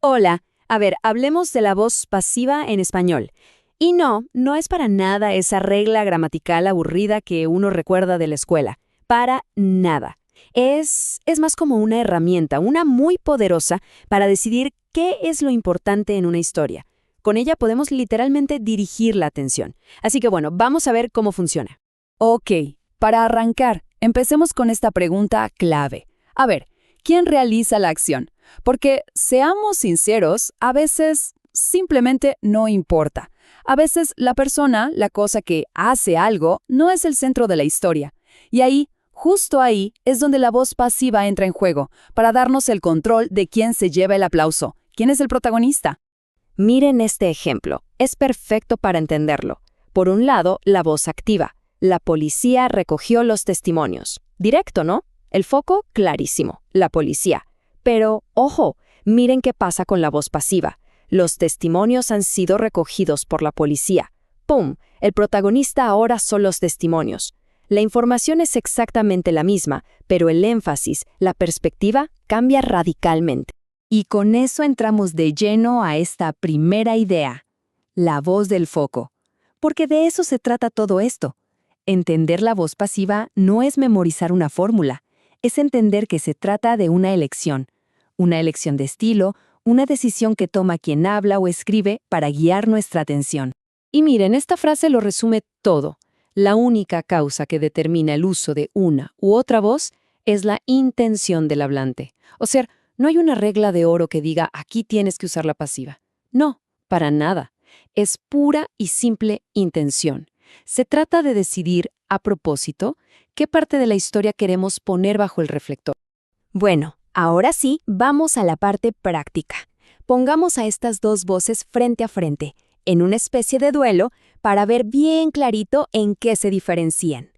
Hola, a ver, hablemos de la voz pasiva en español. Y no es para nada esa regla gramatical aburrida que uno recuerda de la escuela. Para nada. Es más como una herramienta, una muy poderosa, para decidir qué es lo importante en una historia. Con ella podemos literalmente dirigir la atención. Así que bueno, vamos a ver cómo funciona. Ok, para arrancar, empecemos con esta pregunta clave. A ver, ¿quién realiza la acción? Porque, seamos sinceros, a veces simplemente no importa. A veces la persona, la cosa que hace algo, no es el centro de la historia. Y ahí, justo ahí, es donde la voz pasiva entra en juego, para darnos el control de quién se lleva el aplauso, quién es el protagonista. Miren este ejemplo. Es perfecto para entenderlo. Por un lado, la voz activa. La policía recogió los testimonios. Directo, ¿no? El foco, clarísimo. La policía. Pero, ojo, miren qué pasa con la voz pasiva. Los testimonios han sido recogidos por la policía. ¡Pum! El protagonista ahora son los testimonios. La información es exactamente la misma, pero el énfasis, la perspectiva, cambia radicalmente. Y con eso entramos de lleno a esta primera idea, la voz del foco. Porque de eso se trata todo esto. Entender la voz pasiva no es memorizar una fórmula, es entender que se trata de una elección de estilo, una decisión que toma quien habla o escribe para guiar nuestra atención. Y miren, esta frase lo resume todo. La única causa que determina el uso de una u otra voz es la intención del hablante. O sea, no hay una regla de oro que diga aquí tienes que usar la pasiva. No, para nada. Es pura y simple intención. Se trata de decidir, a propósito, qué parte de la historia queremos poner bajo el reflector. Bueno, ahora sí, vamos a la parte práctica. Pongamos a estas dos voces frente a frente, en una especie de duelo, para ver bien clarito en qué se diferencian.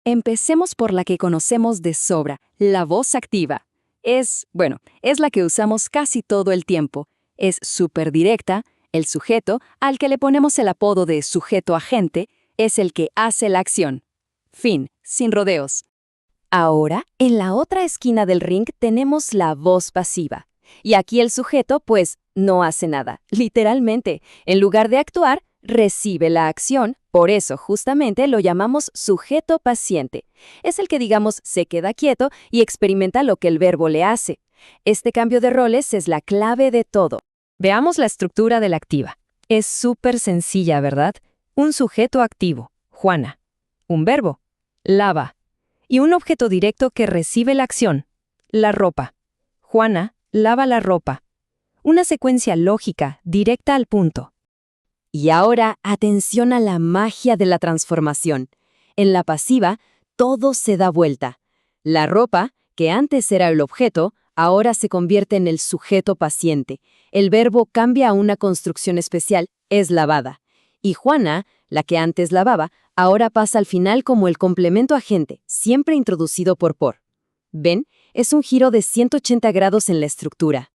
Empecemos por la que conocemos de sobra, la voz activa. Es la que usamos casi todo el tiempo. Es súper directa. El sujeto, al que le ponemos el apodo de sujeto agente, es el que hace la acción. Fin, sin rodeos. Ahora, en la otra esquina del ring tenemos la voz pasiva. Y aquí el sujeto, pues, no hace nada. Literalmente, en lugar de actuar, recibe la acción. Por eso, justamente, lo llamamos sujeto paciente. Es el que, digamos, se queda quieto y experimenta lo que el verbo le hace. Este cambio de roles es la clave de todo. Veamos la estructura de la activa. Es súper sencilla, ¿verdad? Un sujeto activo, Juana. Un verbo, lava. Y un objeto directo que recibe la acción, la ropa. Juana lava la ropa. Una secuencia lógica, directa al punto. Y ahora, atención a la magia de la transformación. En la pasiva, todo se da vuelta. La ropa, que antes era el objeto, ahora se convierte en el sujeto paciente. El verbo cambia a una construcción especial, es lavada. Y Juana, la que antes lavaba, ahora pasa al final como el complemento agente, siempre introducido por. ¿Ven? Es un giro de 180 grados en la estructura.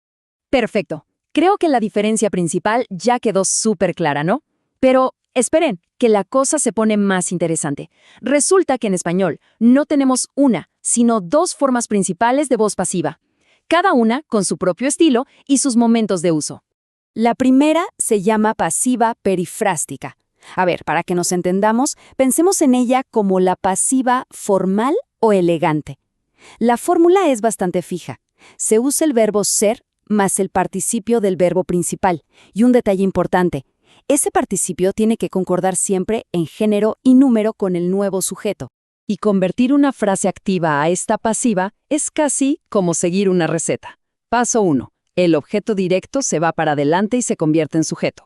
Perfecto. Creo que la diferencia principal ya quedó súper clara, ¿no? Pero esperen, que la cosa se pone más interesante. Resulta que en español no tenemos una, sino dos formas principales de voz pasiva. Cada una con su propio estilo y sus momentos de uso. La primera se llama pasiva perifrástica. A ver, para que nos entendamos, pensemos en ella como la pasiva formal o elegante. La fórmula es bastante fija. Se usa el verbo ser más el participio del verbo principal. Y un detalle importante, ese participio tiene que concordar siempre en género y número con el nuevo sujeto. Y convertir una frase activa a esta pasiva es casi como seguir una receta. Paso 1. El objeto directo se va para adelante y se convierte en sujeto.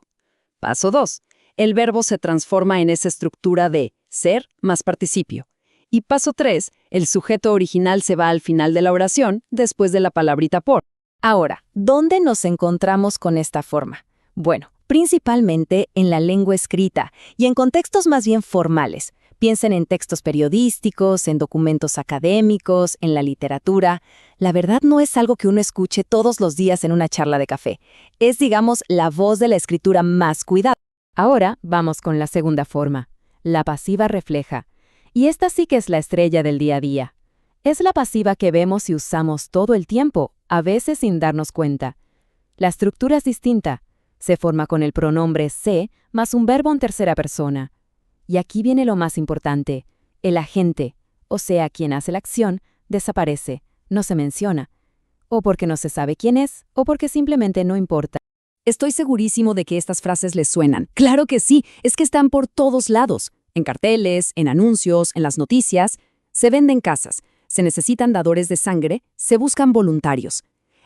Paso 2. El verbo se transforma en esa estructura de ser más participio. Y paso 3. El sujeto original se va al final de la oración después de la palabrita por. Ahora, ¿dónde nos encontramos con esta forma? Bueno, principalmente en la lengua escrita y en contextos más bien formales. Piensen en textos periodísticos, en documentos académicos, en la literatura. La verdad no es algo que uno escuche todos los días en una charla de café. Es, digamos, la voz de la escritura más cuidada. Ahora vamos con la segunda forma, la pasiva refleja. Y esta sí que es la estrella del día a día. Es la pasiva que vemos y usamos todo el tiempo, a veces sin darnos cuenta. La estructura es distinta. Se forma con el pronombre se más un verbo en tercera persona. Y aquí viene lo más importante. El agente, o sea, quien hace la acción, desaparece, no se menciona. O porque no se sabe quién es, o porque simplemente no importa. Estoy segurísimo de que estas frases les suenan. Claro que sí, es que están por todos lados. En carteles, en anuncios, en las noticias. Se venden casas, se necesitan dadores de sangre, se buscan voluntarios.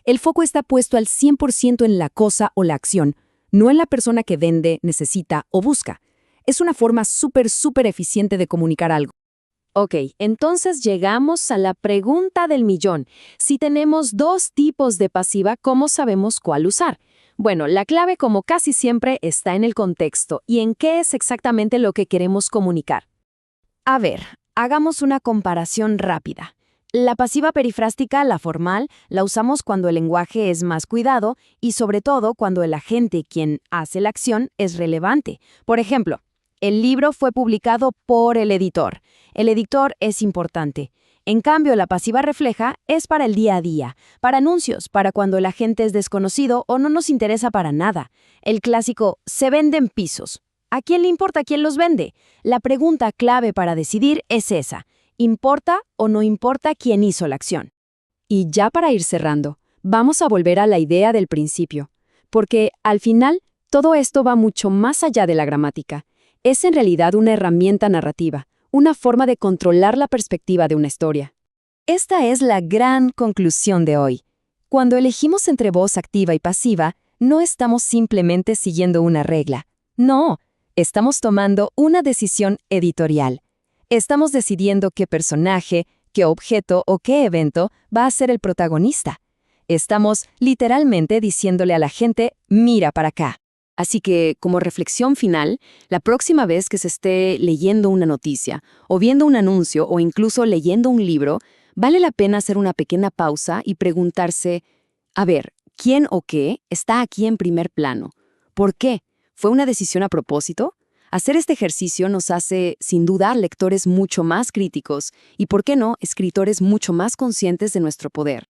El foco está puesto al 100% en la cosa o la acción, no en la persona que vende, necesita o busca. Es una forma súper eficiente de comunicar algo. Ok, entonces llegamos a la pregunta del millón. Si tenemos dos tipos de pasiva, ¿cómo sabemos cuál usar? Bueno, la clave, como casi siempre, está en el contexto y en qué es exactamente lo que queremos comunicar. A ver, hagamos una comparación rápida. La pasiva perifrástica, la formal, la usamos cuando el lenguaje es más cuidado y sobre todo cuando el agente, quien hace la acción, es relevante. Por ejemplo, el libro fue publicado por el editor. El editor es importante. En cambio, la pasiva refleja es para el día a día, para anuncios, para cuando el agente es desconocido o no nos interesa para nada. El clásico, se venden pisos. ¿A quién le importa quién los vende? La pregunta clave para decidir es esa. ¿Importa o no importa quién hizo la acción? Y ya para ir cerrando, vamos a volver a la idea del principio, porque al final todo esto va mucho más allá de la gramática. Es en realidad una herramienta narrativa, una forma de controlar la perspectiva de una historia. Esta es la gran conclusión de hoy. Cuando elegimos entre voz activa y pasiva, no estamos simplemente siguiendo una regla. No, estamos tomando una decisión editorial. Estamos decidiendo qué personaje, qué objeto o qué evento va a ser el protagonista. Estamos literalmente diciéndole a la gente, mira para acá. Así que, como reflexión final, la próxima vez que se esté leyendo una noticia, o viendo un anuncio, o incluso leyendo un libro, vale la pena hacer una pequeña pausa y preguntarse, a ver, ¿quién o qué está aquí en primer plano? ¿Por qué? ¿Fue una decisión a propósito? Hacer este ejercicio nos hace, sin duda, lectores mucho más críticos y, ¿por qué no?, escritores mucho más conscientes de nuestro poder.